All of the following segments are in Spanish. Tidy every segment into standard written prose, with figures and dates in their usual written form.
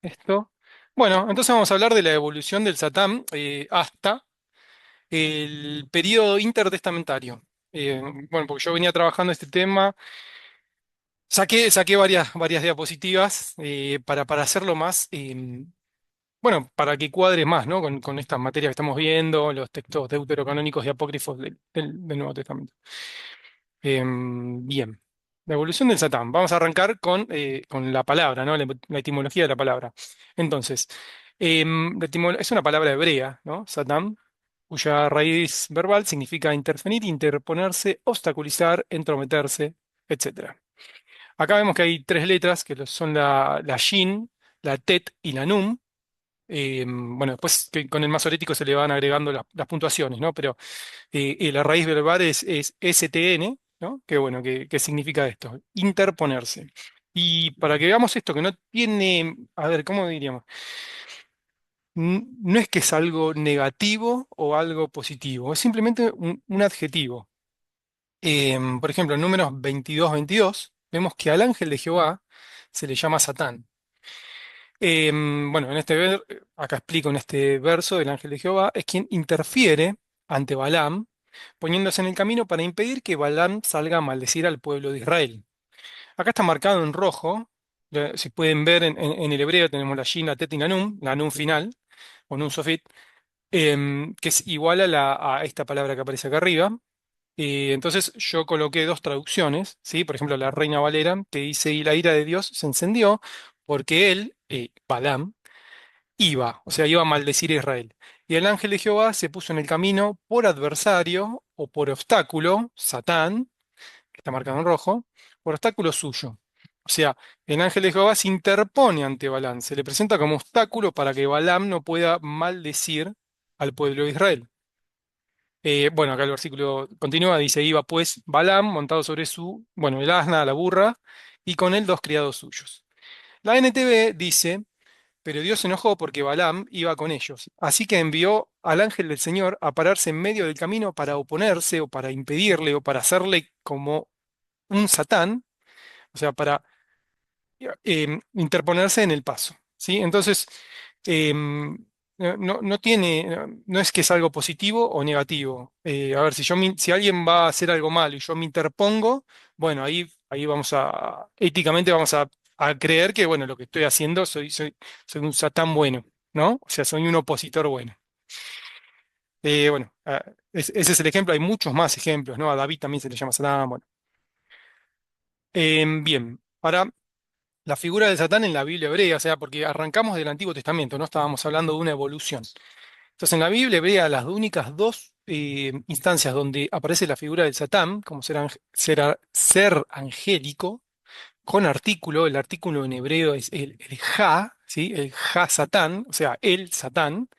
Esto. Bueno, entonces vamos a hablar de la evolución del Satán hasta el periodo intertestamentario. Bueno, porque yo venía trabajando este tema, saqué varias diapositivas para hacerlo más, bueno, para que cuadre más, ¿no? Con estas materias que estamos viendo, los textos deuterocanónicos y apócrifos del Nuevo Testamento. Bien. La evolución del Satán. Vamos a arrancar con la palabra, ¿no? La etimología de la palabra. Entonces, es una palabra hebrea, ¿no? Satán, cuya raíz verbal significa intervenir, interponerse, obstaculizar, entrometerse, etcétera. Acá vemos que hay tres letras que son la Shin, la Tet y la Nun. Bueno, después con el masorético se le van agregando las puntuaciones, ¿no? Pero la raíz verbal es STN, ¿no? Que bueno, que significa esto, interponerse. Y para que veamos esto, que no tiene, a ver, ¿cómo diríamos? No es que es algo negativo o algo positivo, es simplemente un adjetivo. Por ejemplo, en números 22-22, vemos que al ángel de Jehová se le llama Satán. Bueno, acá explico en este verso, el ángel de Jehová es quien interfiere ante Balaam, poniéndose en el camino para impedir que Balaam salga a maldecir al pueblo de Israel. Acá está marcado en rojo, si pueden ver en el hebreo tenemos la Shin, la Tet y la Nun final, o Nun Sofit, que es igual a esta palabra que aparece acá arriba. Entonces yo coloqué dos traducciones, ¿sí? Por ejemplo, la Reina Valera, que dice, y la ira de Dios se encendió porque él, Balaam, iba a maldecir a Israel. Y el ángel de Jehová se puso en el camino por adversario o por obstáculo, Satán, que está marcado en rojo, por obstáculo suyo. O sea, el ángel de Jehová se interpone ante Balaam, se le presenta como obstáculo para que Balaam no pueda maldecir al pueblo de Israel. Bueno, acá el versículo continúa, dice, iba pues Balaam montado sobre bueno, el asna, la burra, y con él dos criados suyos. La NTV dice, pero Dios se enojó porque Balaam iba con ellos. Así que envió al ángel del Señor a pararse en medio del camino para oponerse o para impedirle o para hacerle como un satán, o sea, para interponerse en el paso. ¿Sí? Entonces, no tiene, no es que es algo positivo o negativo. A ver, si alguien va a hacer algo malo y yo me interpongo, bueno, ahí éticamente vamos a creer que, bueno, lo que estoy haciendo soy un satán bueno, ¿no? O sea, soy un opositor bueno. Bueno, ese es el ejemplo, hay muchos más ejemplos, ¿no? A David también se le llama satán, bueno. Bien, ahora la figura de Satán en la Biblia hebrea, o sea, porque arrancamos del Antiguo Testamento, no estábamos hablando de una evolución. Entonces, en la Biblia hebrea, las únicas dos instancias donde aparece la figura del Satán, como ser angélico, con artículo, el artículo en hebreo es el Ja, ¿sí? El Ja Satán, o sea, el Satán,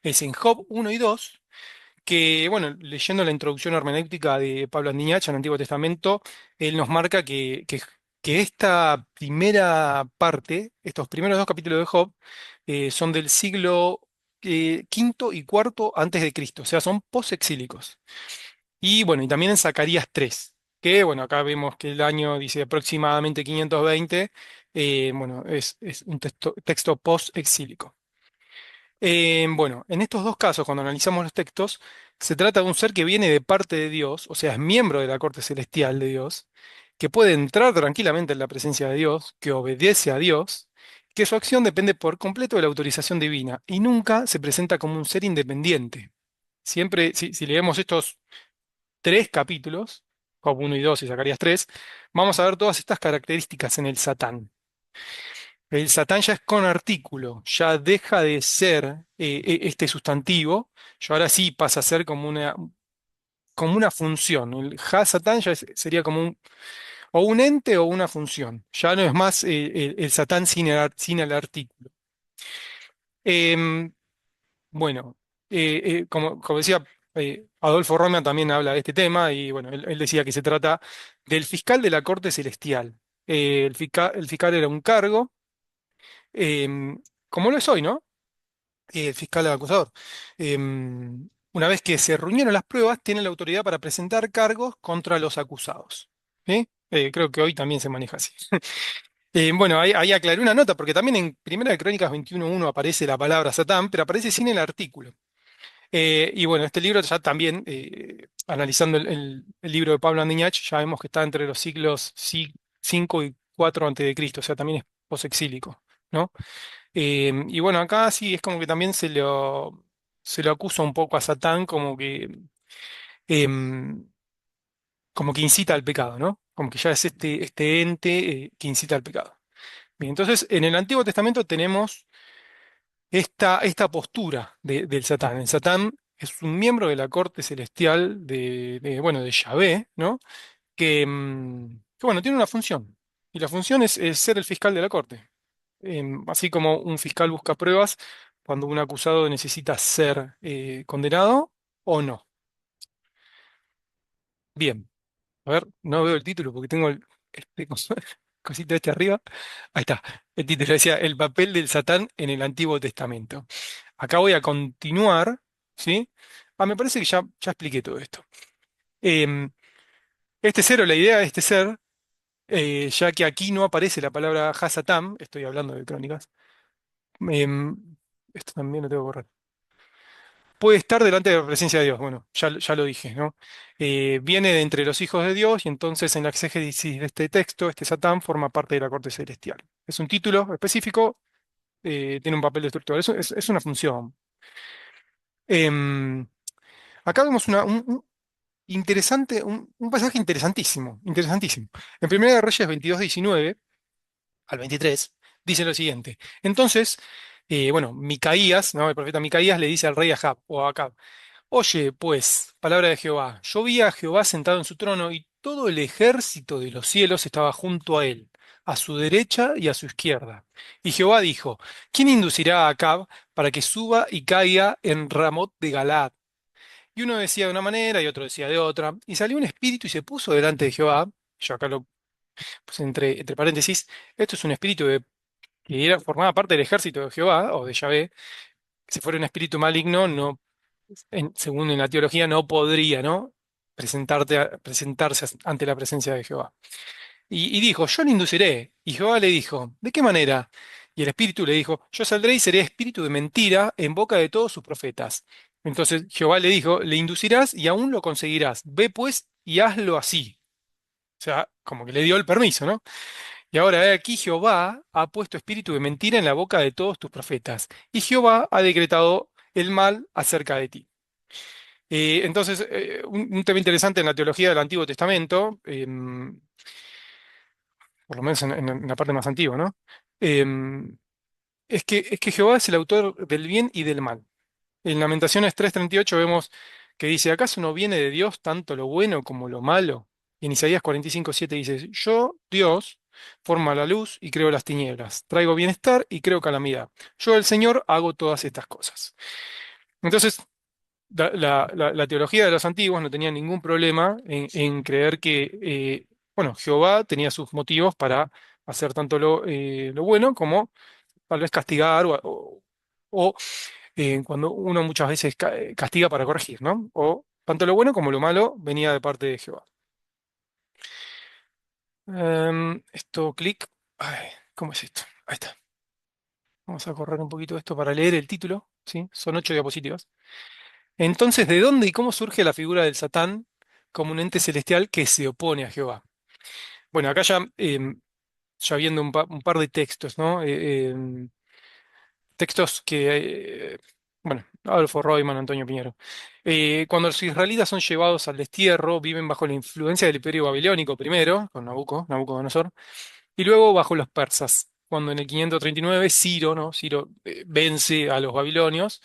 es en Job 1 y 2, que, bueno, leyendo la introducción hermenéutica de Pablo Andiñach al Antiguo Testamento, él nos marca que esta primera parte, estos primeros dos capítulos de Job, son del siglo quinto y cuarto antes de Cristo, o sea, son posexílicos. Y bueno, y también en Zacarías 3, que bueno, acá vemos que el año dice aproximadamente 520, bueno, es un texto post-exílico. Bueno, en estos dos casos, cuando analizamos los textos, se trata de un ser que viene de parte de Dios, o sea, es miembro de la corte celestial de Dios, que puede entrar tranquilamente en la presencia de Dios, que obedece a Dios, que su acción depende por completo de la autorización divina y nunca se presenta como un ser independiente. Siempre, si leemos estos tres capítulos, Job 1 y 2 y Zacarías 3, vamos a ver todas estas características en el Satán. El Satán ya es con artículo, ya deja de ser este sustantivo, ya ahora sí pasa a ser como una función. El Ha-Satán sería como o un ente o una función. Ya no es más el Satán sin el artículo. Em, bueno, como decía, Adolfo Roma también habla de este tema y bueno, él decía que se trata del fiscal de la corte celestial. El fiscal era un cargo, como lo es hoy, ¿no? El fiscal acusador. Una vez que se reunieron las pruebas, tiene la autoridad para presentar cargos contra los acusados. ¿Sí? Creo que hoy también se maneja así. Bueno, ahí aclaré una nota, porque también en Primera de Crónicas 21:1 aparece la palabra Satán, pero aparece sin el artículo. Y bueno, este libro ya también, analizando el libro de Pablo Andiñach, ya vemos que está entre los siglos 5 y 4 antes de Cristo, o sea, también es posexílico, ¿no? Y bueno, acá sí es como que también se lo acusa un poco a Satán em, como que incita al pecado, ¿no? Como que ya es este ente que incita al pecado. Bien, entonces en el Antiguo Testamento tenemos esta postura del Satán. El Satán es un miembro de la corte celestial bueno, de Yahvé, ¿no? Que, bueno, tiene una función. Y la función es ser el fiscal de la corte. Así como un fiscal busca pruebas cuando un acusado necesita ser condenado o no. Bien, a ver, no veo el título porque tengo este cosito este arriba. Ahí está. El título decía El papel del Satán en el Antiguo Testamento. Acá voy a continuar, ¿sí? Me parece que ya expliqué todo esto. Em, este ser o la idea de este ser, ya que aquí no aparece la palabra Hasatam, estoy hablando de crónicas, em, esto también lo tengo que borrar. Puede estar delante de la presencia de Dios, bueno, ya lo dije, ¿no? Viene de entre los hijos de Dios y entonces en la exégesis de este texto, este Satán forma parte de la corte celestial. Es un título específico, tiene un papel destructor, es una función. Em, Acá vemos un pasaje interesantísimo, interesantísimo. En Primera de Reyes 22:19 al 23 dice lo siguiente. Entonces, bueno, Micaías, ¿no? El profeta Micaías le dice al rey Ahab, o a Acab, oye, pues, palabra de Jehová, yo vi a Jehová sentado en su trono y todo el ejército de los cielos estaba junto a él, a su derecha y a su izquierda. Y Jehová dijo, ¿quién inducirá a Acab para que suba y caiga en Ramot de Galaad? Y uno decía de una manera y otro decía de otra. Y salió un espíritu y se puso delante de Jehová. Yo acá lo puse entre paréntesis. Esto es un espíritu que formaba parte del ejército de Jehová o de Yahvé. Si fuera un espíritu maligno, no, según en la teología, no podría, ¿no? Presentarse ante la presencia de Jehová. Y dijo, yo le induciré. Y Jehová le dijo, ¿de qué manera? Y el espíritu le dijo, yo saldré y seré espíritu de mentira en boca de todos sus profetas. Entonces Jehová le dijo, le inducirás y aún lo conseguirás. Ve pues y hazlo así. O sea, como que le dio el permiso, ¿no? Y ahora he aquí Jehová ha puesto espíritu de mentira en la boca de todos tus profetas. Y Jehová ha decretado el mal acerca de ti. Entonces, un tema interesante en la teología del Antiguo Testamento, por lo menos en la parte más antigua, ¿no? Em, es que Jehová es el autor del bien y del mal. En Lamentaciones 3:38 vemos que dice, ¿acaso no viene de Dios tanto lo bueno como lo malo? Y en Isaías 45:7 dice, yo, Dios, formo la luz y creo las tinieblas, traigo bienestar y creo calamidad. Yo, el Señor, hago todas estas cosas. Entonces, la teología de los antiguos no tenía ningún problema en creer que, bueno, Jehová tenía sus motivos para hacer tanto lo bueno como tal vez castigar o, cuando uno muchas veces castiga para corregir, ¿no? O tanto lo bueno como lo malo venía de parte de Jehová. Esto, clic. Ay, ¿cómo es esto? Ahí está. Vamos a correr un poquito esto para leer el título, ¿sí? Son 8 diapositivas. Entonces, ¿de dónde y cómo surge la figura del Satán como un ente celestial que se opone a Jehová? Bueno, acá ya viendo un par de textos, ¿no? Textos que, bueno, Adolfo Royman, Antonio Piñero. Cuando los israelitas son llevados al destierro, viven bajo la influencia del Imperio Babilónico primero, con Nabucodonosor, y luego bajo los persas. Cuando en el 539 Ciro, ¿no? Ciro vence a los babilonios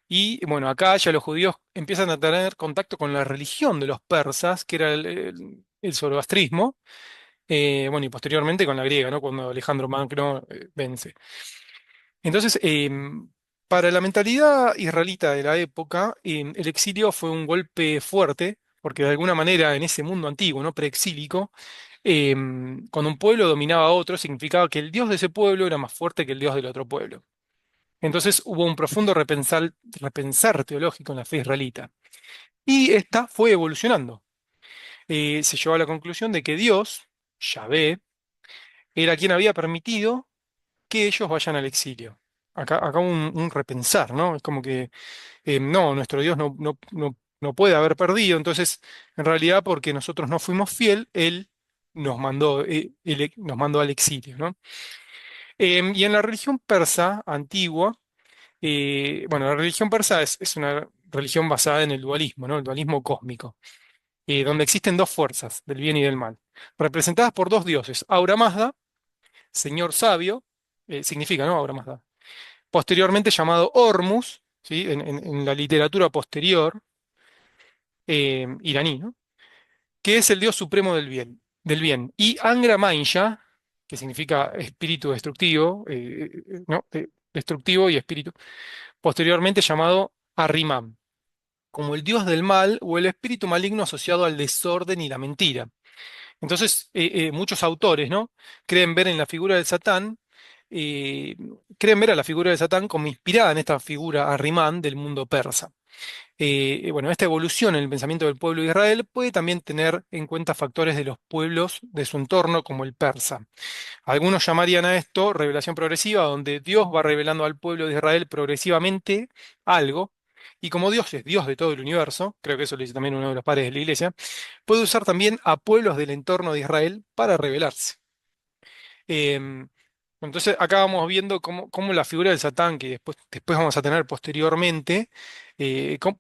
y bueno, acá ya los judíos empiezan a tener contacto con la religión de los persas, que era el zoroastrismo, bueno, y posteriormente con la griega, ¿no? Cuando Alejandro Magno vence. Entonces, para la mentalidad israelita de la época, el exilio fue un golpe fuerte, porque de alguna manera en ese mundo antiguo, ¿no? Preexílico, cuando un pueblo dominaba a otro, significaba que el dios de ese pueblo era más fuerte que el dios del otro pueblo. Entonces hubo un profundo repensar teológico en la fe israelita. Y esta fue evolucionando. Se llegó a la conclusión de que Dios, Yahvé, era quien había permitido que ellos vayan al exilio. Acá un repensar, ¿no? Es como que no, nuestro Dios no puede haber perdido, entonces, en realidad, porque nosotros no fuimos fiel, Él nos mandó al exilio, ¿no? Y en la religión persa antigua, bueno, la religión persa es una religión basada en el dualismo, ¿no? El dualismo cósmico, donde existen dos fuerzas, del bien y del mal, representadas por dos dioses, Ahura Mazda, señor sabio, significa, ¿no? Ahura Mazda. Posteriormente llamado Hormuz, ¿sí? En la literatura posterior, iraní, ¿no? Que es el dios supremo del bien. Y Angra Mainya, que significa espíritu destructivo, ¿no? Destructivo y espíritu, posteriormente llamado Ahriman, como el dios del mal o el espíritu maligno asociado al desorden y la mentira. Entonces, muchos autores, ¿no? creen ver en la figura del Satán, eh, creen ver a la figura del Satán como inspirada en esta figura Ahriman del mundo persa. Bueno, esta evolución en el pensamiento del pueblo de Israel puede también tener en cuenta factores de los pueblos de su entorno, como el persa. Algunos llamarían a esto revelación progresiva, donde Dios va revelando al pueblo de Israel progresivamente algo, y como Dios es Dios de todo el universo, creo que eso lo dice también uno de los padres de la iglesia, puede usar también a pueblos del entorno de Israel para revelarse. Em, entonces, acá vamos viendo cómo la figura del Satán, que después vamos a tener posteriormente, cómo,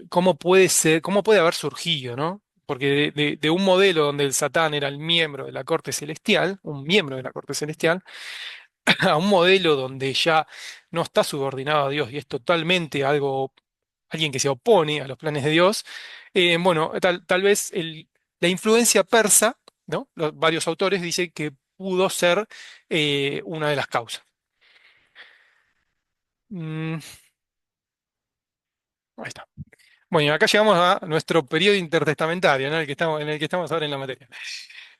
cómo puede ser, cómo puede haber surgido, ¿no? Porque de un modelo donde el Satán era el miembro de la corte celestial, un miembro de la corte celestial, a un modelo donde ya no está subordinado a Dios y es totalmente alguien que se opone a los planes de Dios, bueno, tal vez la influencia persa, ¿no? Varios autores dicen que pudo ser una de las causas. Mm, ahí está. Bueno, y acá llegamos a nuestro periodo intertestamentario, ¿no? En el que estamos ahora en la materia.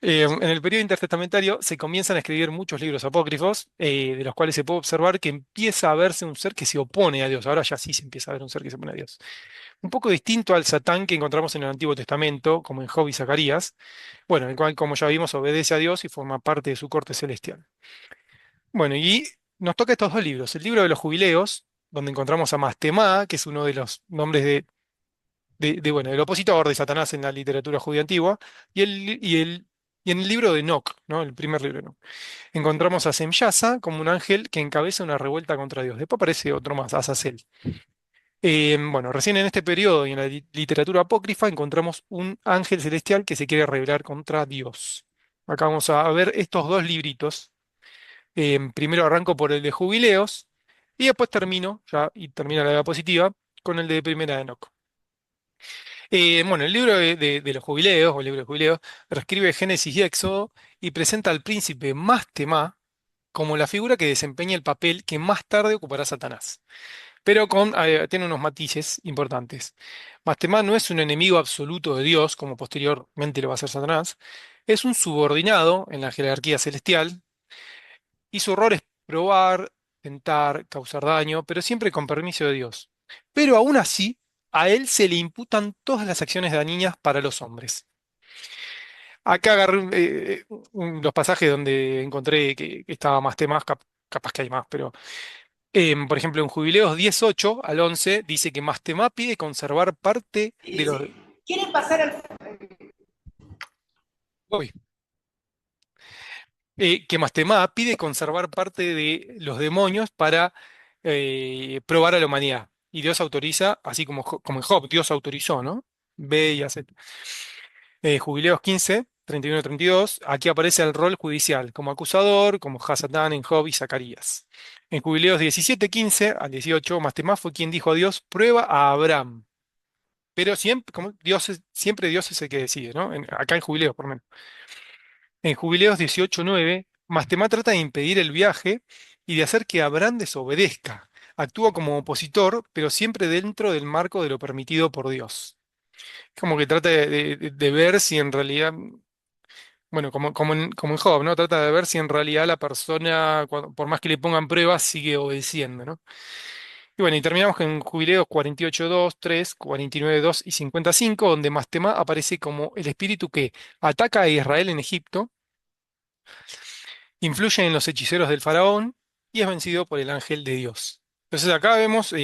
En el periodo intertestamentario se comienzan a escribir muchos libros apócrifos, de los cuales se puede observar que empieza a verse un ser que se opone a Dios. Ahora ya sí se empieza a ver un ser que se opone a Dios. Un poco distinto al Satán que encontramos en el Antiguo Testamento, como en Job y Zacarías, bueno, el cual, como ya vimos, obedece a Dios y forma parte de su corte celestial. Bueno, y nos toca estos dos libros. El libro de los jubileos, donde encontramos a Mastemá, que es uno de los nombres bueno, del opositor de Satanás en la literatura judía antigua, y en el libro de Enoc, ¿no? El primer libro de Enoc. Encontramos a Semyasa como un ángel que encabeza una revuelta contra Dios. Después aparece otro más, Azazel. Bueno, recién en este periodo y en la literatura apócrifa encontramos un ángel celestial que se quiere rebelar contra Dios. Acá vamos a ver estos dos libritos. Primero arranco por el de Jubileos y después termino, ya y termina la diapositiva, con el de Primera de Enoc. Bueno, el libro de los Jubileos, o el libro de Jubileos, reescribe Génesis y Éxodo y presenta al príncipe Mastemá como la figura que desempeña el papel que más tarde ocupará Satanás, pero tiene unos matices importantes. Mastemá no es un enemigo absoluto de Dios, como posteriormente lo va a ser Satanás, es un subordinado en la jerarquía celestial, y su rol es probar, tentar, causar daño, pero siempre con permiso de Dios. Pero aún así, a él se le imputan todas las acciones dañinas para los hombres. Acá agarré los pasajes donde encontré que estaba Mastemá, capaz que hay más, pero por ejemplo, en Jubileos 18 al 11 dice que Mastemá pide conservar parte Y de los... dice, ¿quieren pasar al... Uy. Que Mastemá pide conservar parte de los demonios para probar a la humanidad. Y Dios autoriza, así como en Job, Dios autorizó, ¿no? Ve y hace. Jubileos 15, 31 32, aquí aparece el rol judicial, como acusador, como Hasatán en Job y Zacarías. En Jubileos 17, 15 al 18, Mastemá fue quien dijo a Dios, prueba a Abraham. Pero siempre, siempre Dios es el que decide, ¿no? Acá en Jubileos, por lo menos. En Jubileos 18:9, Mastemá trata de impedir el viaje y de hacer que Abraham desobedezca. Actúa como opositor, pero siempre dentro del marco de lo permitido por Dios. Como que trata de ver si en realidad, bueno, como en Job, ¿no? Trata de ver si en realidad la persona, por más que le pongan pruebas, sigue obedeciendo, ¿no? Y bueno, y terminamos con Jubileos 48:2, 3, 49:2 y 55, donde Mastemá aparece como el espíritu que ataca a Israel en Egipto Influye en los hechiceros del faraón y es vencido por el ángel de Dios. Entonces acá vemos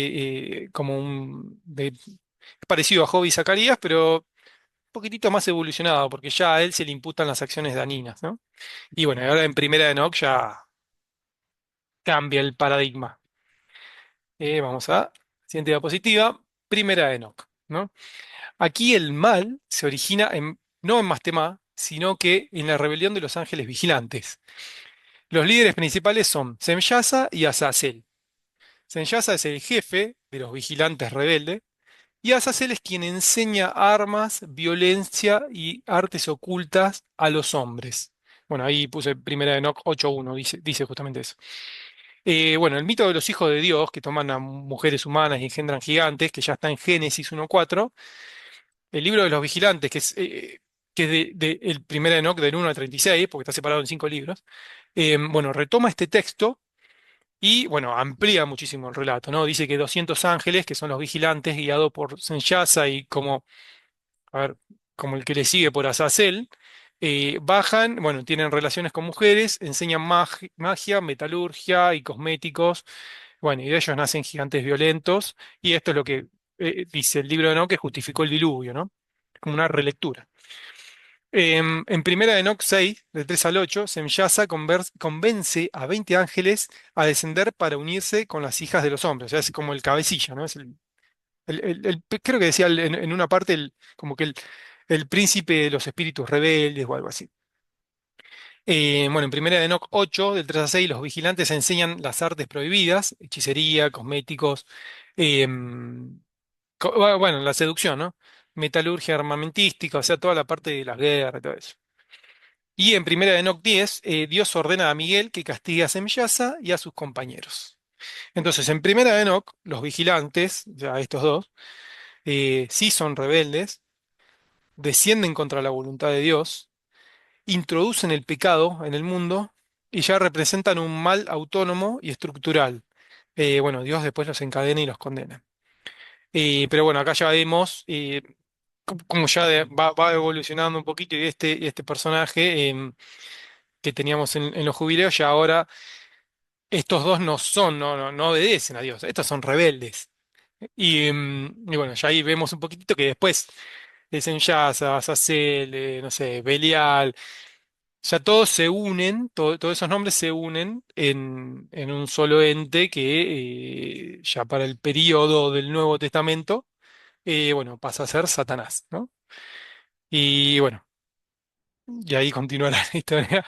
como parecido a Job y Zacarías, pero un poquitito más evolucionado, porque ya a él se le imputan las acciones dañinas, ¿no? Y bueno, ahora en Primera de Enoch ya cambia el paradigma. Vamos a siguiente diapositiva, Primera de Enoch, ¿no? Aquí el mal se origina no en Mastema, sino que en la rebelión de los ángeles vigilantes. Los líderes principales son Semyasa y Azazel. Semyasa es el jefe de los vigilantes rebeldes y Azazel es quien enseña armas, violencia y artes ocultas a los hombres. Bueno, ahí puse Primera de Enoch 8.1, dice justamente eso. Bueno, el mito de los hijos de Dios, que toman a mujeres humanas y engendran gigantes, que ya está en Génesis 1.4. El libro de los vigilantes, que es el Primera de Enoch del 1 al 36, porque está separado en 5 libros. Bueno, retoma este texto y, bueno, amplía muchísimo el relato, ¿no? Dice que 200 ángeles, que son los vigilantes, guiados por Senyasa y a ver, como el que le sigue por Azazel, bajan, bueno, tienen relaciones con mujeres, enseñan magia, metalurgia y cosméticos, bueno, y de ellos nacen gigantes violentos, y esto es lo que dice el libro de Enoch, que justificó el diluvio, ¿no? Como una relectura. En Primera de Enoch 6, del 3 al 8, Semyasa convence a 20 ángeles a descender para unirse con las hijas de los hombres. O sea, es como el cabecilla, ¿no? Es creo que decía en una parte como que el príncipe de los espíritus rebeldes o algo así. Bueno, en Primera de Enoch 8, del 3 a 6, los vigilantes enseñan las artes prohibidas, hechicería, cosméticos, em, bueno, la seducción, ¿no? Metalurgia armamentística, o sea, toda la parte de las guerras y todo eso. Y en Primera de Enoch 10, Dios ordena a Miguel que castigue a Semyasa y a sus compañeros. Entonces, en Primera de Enoch, los vigilantes, ya estos dos, sí son rebeldes, descienden contra la voluntad de Dios, introducen el pecado en el mundo y ya representan un mal autónomo y estructural. Bueno, Dios después los encadena y los condena. Pero bueno, acá ya vemos cómo ya va evolucionando un poquito y este personaje que teníamos en los jubileos, ya ahora estos dos no obedecen a Dios, estos son rebeldes. Y bueno, ya ahí vemos un poquitito que después dicen Yasa, Azazel, no sé, Belial, ya todos se unen, todos esos nombres se unen en un solo ente que ya para el periodo del Nuevo Testamento, bueno, pasa a ser Satanás, ¿no? Y bueno, y ahí continúa la historia.